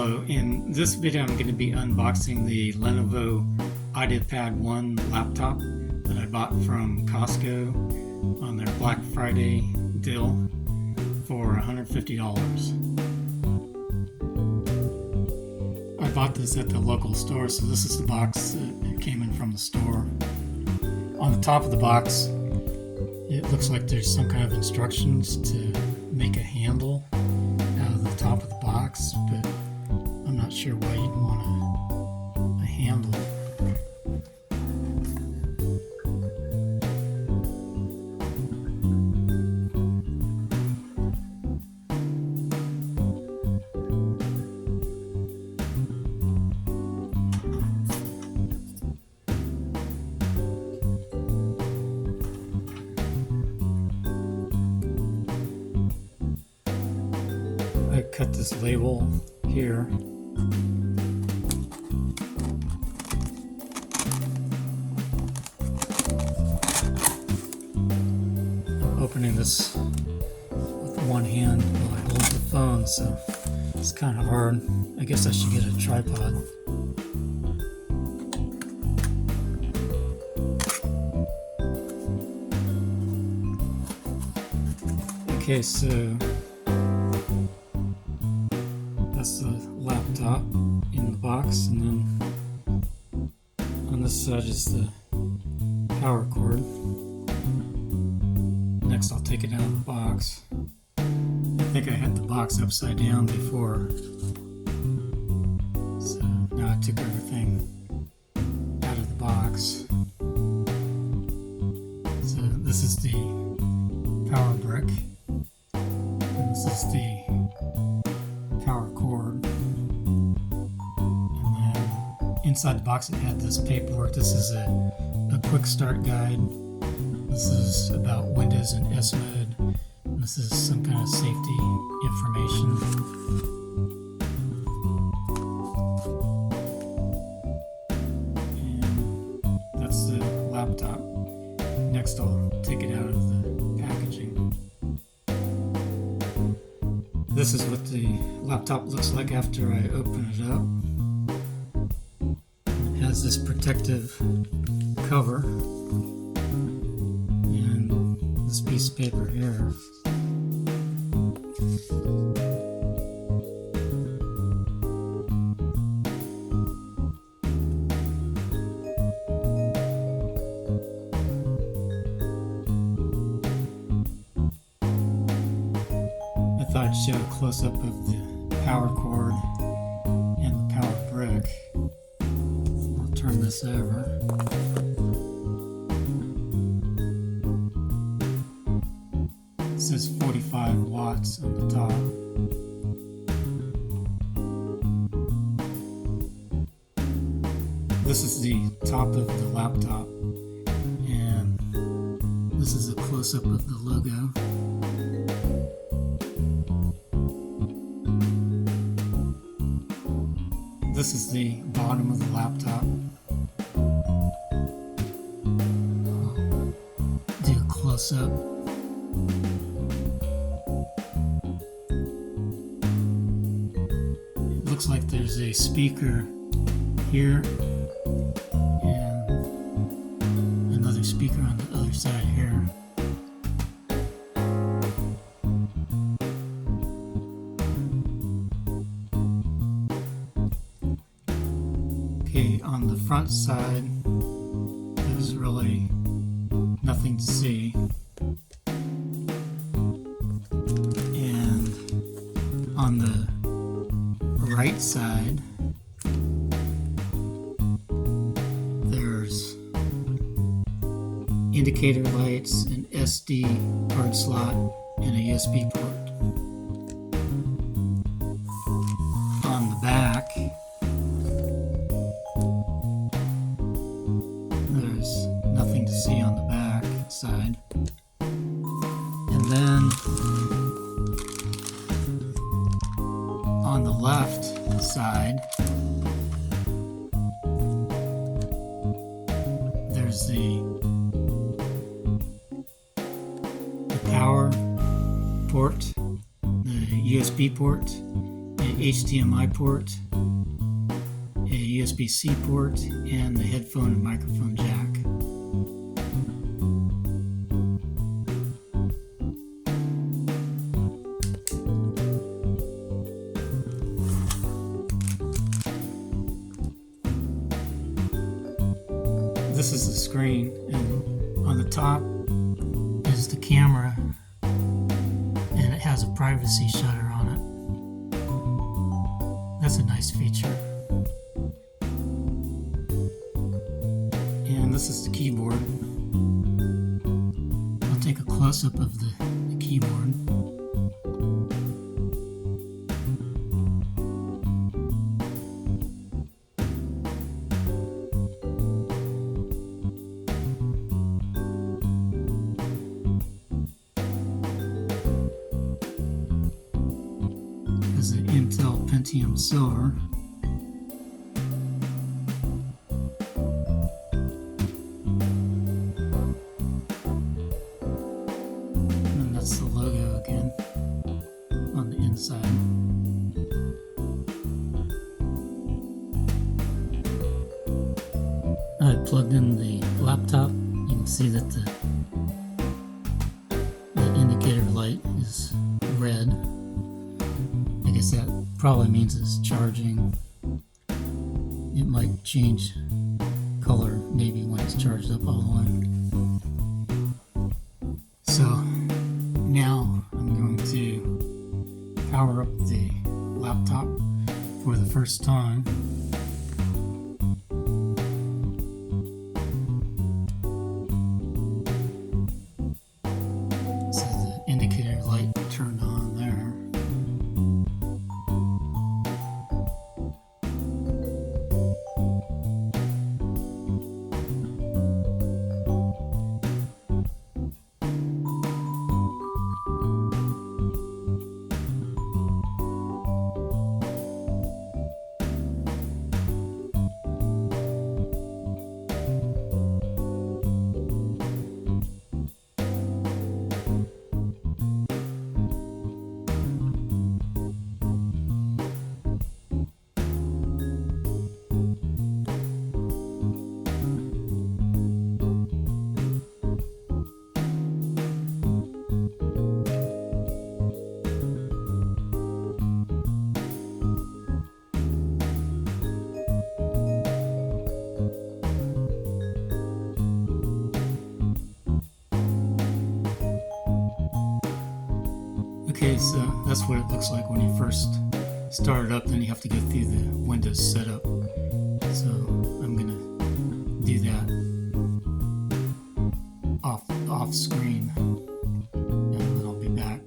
Hello, in this video I'm going to be unboxing the Lenovo IdeaPad 1 laptop that I bought from Costco on their Black Friday deal for $150. I bought this at the local store, so this is the box that came in from the store. On the top of the box, it looks like there's some kind of instructions to make a handle out of the top of the box, but I'm not sure why you'd want a handle. I cut this label here. Opening this with one hand while I hold the phone, so it's kind of hard. I guess I should get a tripod. Okay, so that's the laptop in the box, and then on this side is the power cord. Next I'll take it out of the box. I think I had the box upside down before, so now I took everything out of the box. So this is the power brick, and this is the power cord, and then inside the box it had this paperwork. This is a quick start guide. This is about Windows and S mode. And this is some kind of safety information. And that's the laptop. Next I'll take it out of the packaging. This is what the laptop looks like after I open it up. It has this protective cover. This piece of paper here. I thought I'd show a close-up of the power cord and the power brick. I'll turn this over. It says 45 watts on the top. This is the top of the laptop, and this is a close-up of the logo. This is the bottom of the laptop. I'll do a close-up. Looks like there's a speaker here and another speaker on the other side here. Okay, on the front side there's really nothing to see, and on the right side there's indicator lights, an SD card slot, and a USB port. On the back there's nothing to see on the back side, and then on the left side there's the power port, the USB port, and HDMI port, a USB-C port, and the headphone and microphone jack. This is the screen, and on the top is the camera, and it has a privacy shutter on it. That's a nice feature. And this is the keyboard. I'll take a close-up of the keyboard. This is an Intel Pentium Silver. And that's the logo again on the inside. I plugged in the laptop. You can see that the indicator light is red. I guess that probably means it's charging. It might change color maybe when it's charged up all the way. So now I'm going to power up the laptop for the first time. So the indicator light turned on there. Okay, so that's what it looks like when you first start it up. Then you have to go through the Windows setup. So I'm gonna do that off screen, and then I'll be back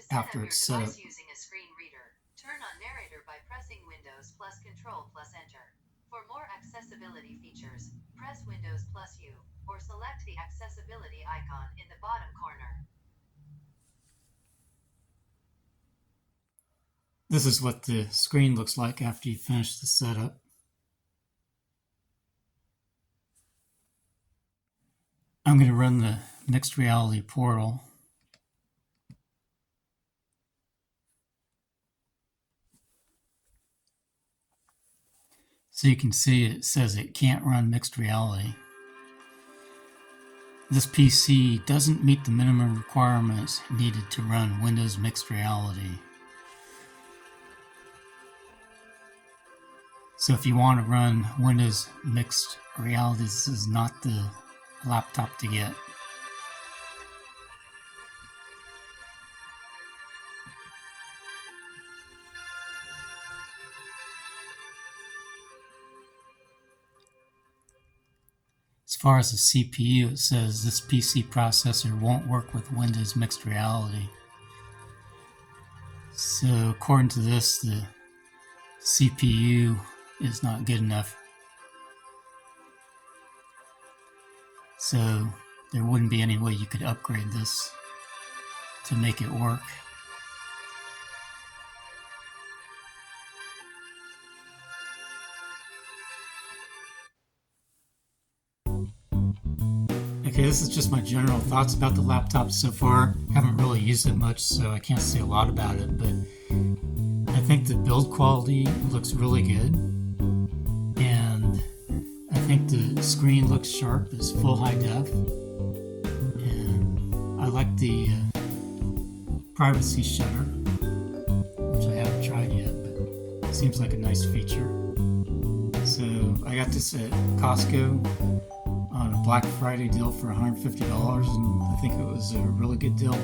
after it's set up. Using a screen reader, turn on narrator by pressing Windows plus Control plus Enter. For more accessibility features, press Windows plus U, or select the accessibility icon in the bottom corner. This is what the screen looks like after you finish the setup. I'm going to run the mixed reality portal. So you can see it says it can't run mixed reality. This PC doesn't meet the minimum requirements needed to run Windows Mixed Reality. So if you want to run Windows Mixed Reality, this is not the laptop to get. As far as the CPU, it says this PC processor won't work with Windows Mixed Reality. So according to this, the CPU is not good enough. So there wouldn't be any way you could upgrade this to make it work. Okay, this is just my general thoughts about the laptop so far. Haven't really used it much, so I can't say a lot about it, but I think the build quality looks really good, and I think the screen looks sharp. It's full high def, and I like the privacy shutter, which I haven't tried yet, but it seems like a nice feature. So I got this at Costco on a Black Friday deal for $150, and I think it was a really good deal.